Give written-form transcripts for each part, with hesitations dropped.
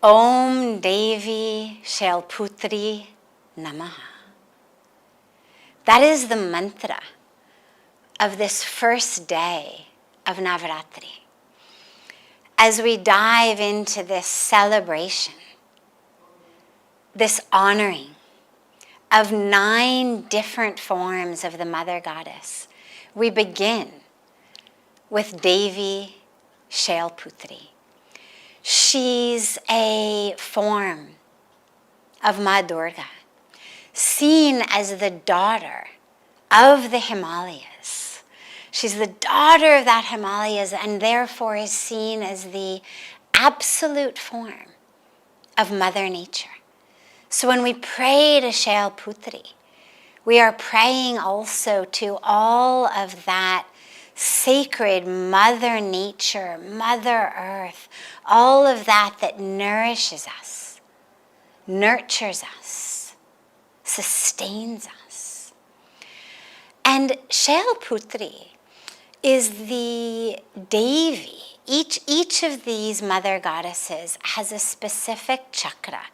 Om Devi Shailputri Namaha. That is the mantra of this first day of Navratri. As we dive into this celebration, this honoring of 9 different forms of the Mother Goddess, we begin with Devi Shailputri. She's a form of Maa Durga, seen as the daughter of the Himalayas. She's the daughter of that Himalayas and therefore is seen as the absolute form of Mother Nature. So when we pray to Shailputri, we are praying also to all of that sacred Mother Nature, Mother Earth, all of that that nourishes us, nurtures us, sustains us. And Shailputri is the Devi. Each of these Mother Goddesses has a specific chakra,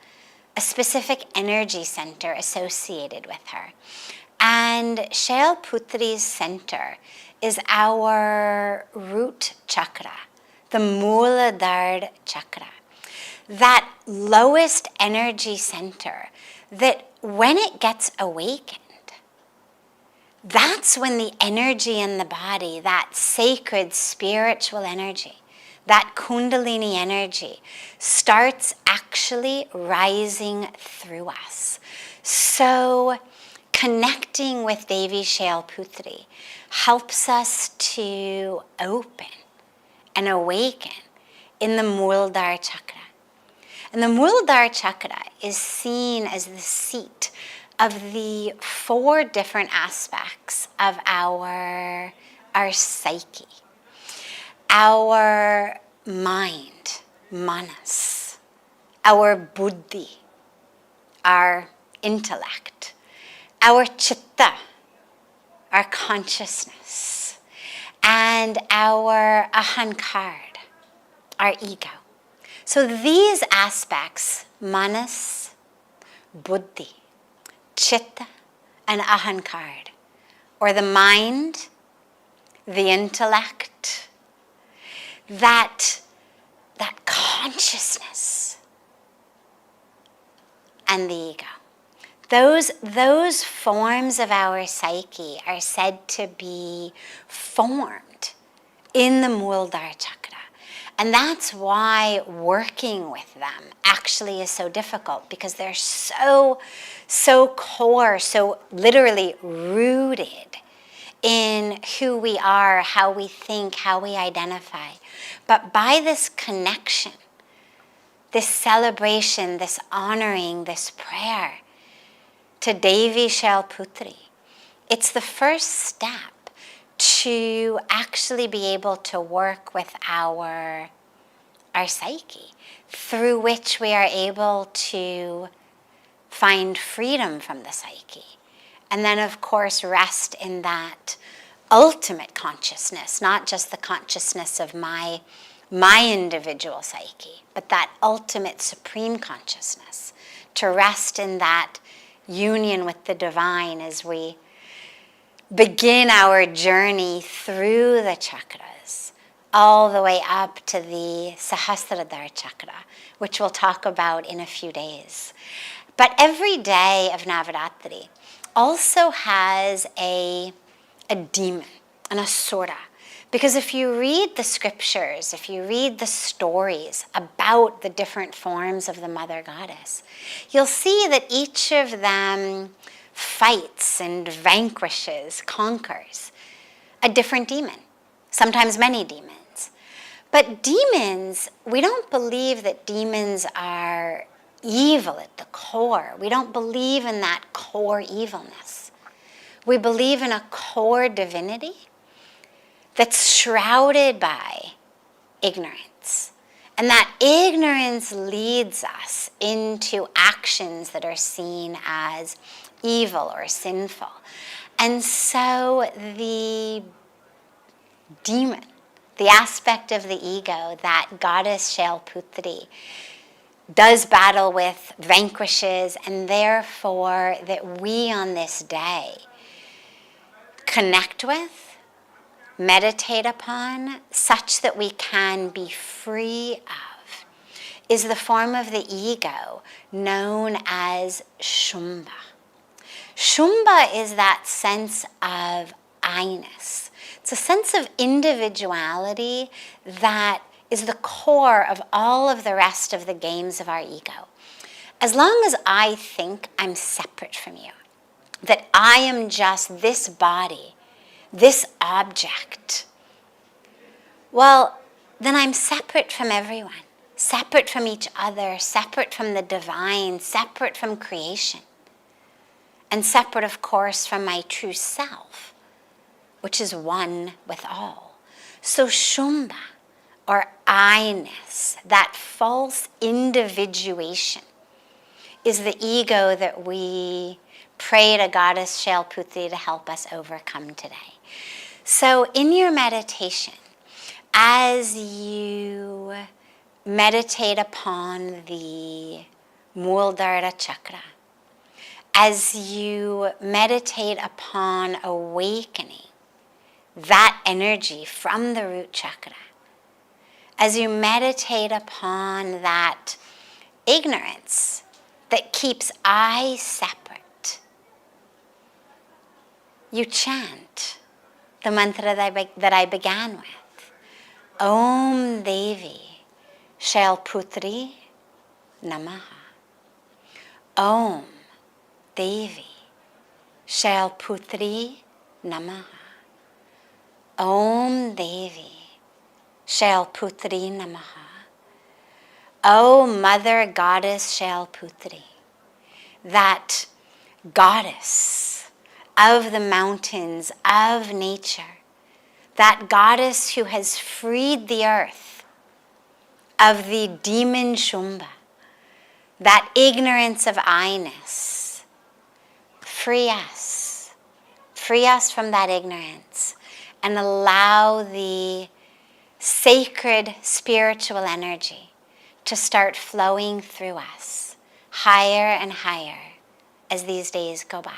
a specific energy center associated with her. And Shailputri's center is our root chakra, the muladhara chakra. That lowest energy center that when it gets awakened, that's when the energy in the body, that sacred spiritual energy, that kundalini energy starts actually rising through us. So connecting with Devi Shailputri helps us to open and awaken in the muladhara chakra. And the muladhara chakra is seen as the seat of the 4 different aspects of our psyche. Our mind, manas, our buddhi, our intellect, our chitta, our consciousness, and our ahankar, our ego. So these aspects, manas, buddhi, chitta, and ahankar, or the mind, the intellect, that consciousness, and the ego. Those forms of our psyche are said to be formed in the muladhara chakra. And that's why working with them actually is so difficult, because they're so core, so literally rooted in who we are, how we think, how we identify. But by this connection, this celebration, this honoring, this prayer to Devi Shailputri, it's the first step to actually be able to work with our psyche, through which we are able to find freedom from the psyche. And then, of course, rest in that ultimate consciousness, not just the consciousness of my individual psyche, but that ultimate supreme consciousness, to rest in that union with the divine as we begin our journey through the chakras, all the way up to the Sahasradhara chakra, which we'll talk about in a few days. But every day of Navratri also has a demon, an asura. Because if you read the scriptures, if you read the stories about the different forms of the Mother Goddess, you'll see that each of them fights and vanquishes, conquers a different demon, sometimes many demons. But demons, we don't believe that demons are evil at the core. We don't believe in that core evilness. We believe in a core divinity that's shrouded by ignorance. And that ignorance leads us into actions that are seen as evil or sinful. And so the demon, the aspect of the ego that Goddess Shailputri does battle with, vanquishes, and therefore that we on this day connect with, meditate upon, such that we can be free of, is the form of the ego known as shumbha. Shumbha is that sense of I-ness. It's a sense of individuality that is the core of all of the rest of the games of our ego. As long as I think I'm separate from you, that I am just this body, this object, well, then I'm separate from everyone, separate from each other, separate from the divine, separate from creation, and separate, of course, from my true self, which is one with all. So shumbha, or I-ness, that false individuation, is the ego that we pray to Goddess Shailputri to help us overcome today. So in your meditation, as you meditate upon the muladhara chakra, as you meditate upon awakening that energy from the root chakra, as you meditate upon that ignorance that keeps I separate, you chant the mantra that I began with. Om Devi Shailputri Namaha. Om Devi Shailputri Namaha. Om Devi Shailputri Namaha. O Mother Goddess Shailputri, that goddess of the mountains, of nature, that goddess who has freed the earth of the demon shumbha, that ignorance of I-ness, free us from that ignorance, and allow the sacred spiritual energy to start flowing through us higher and higher as these days go by.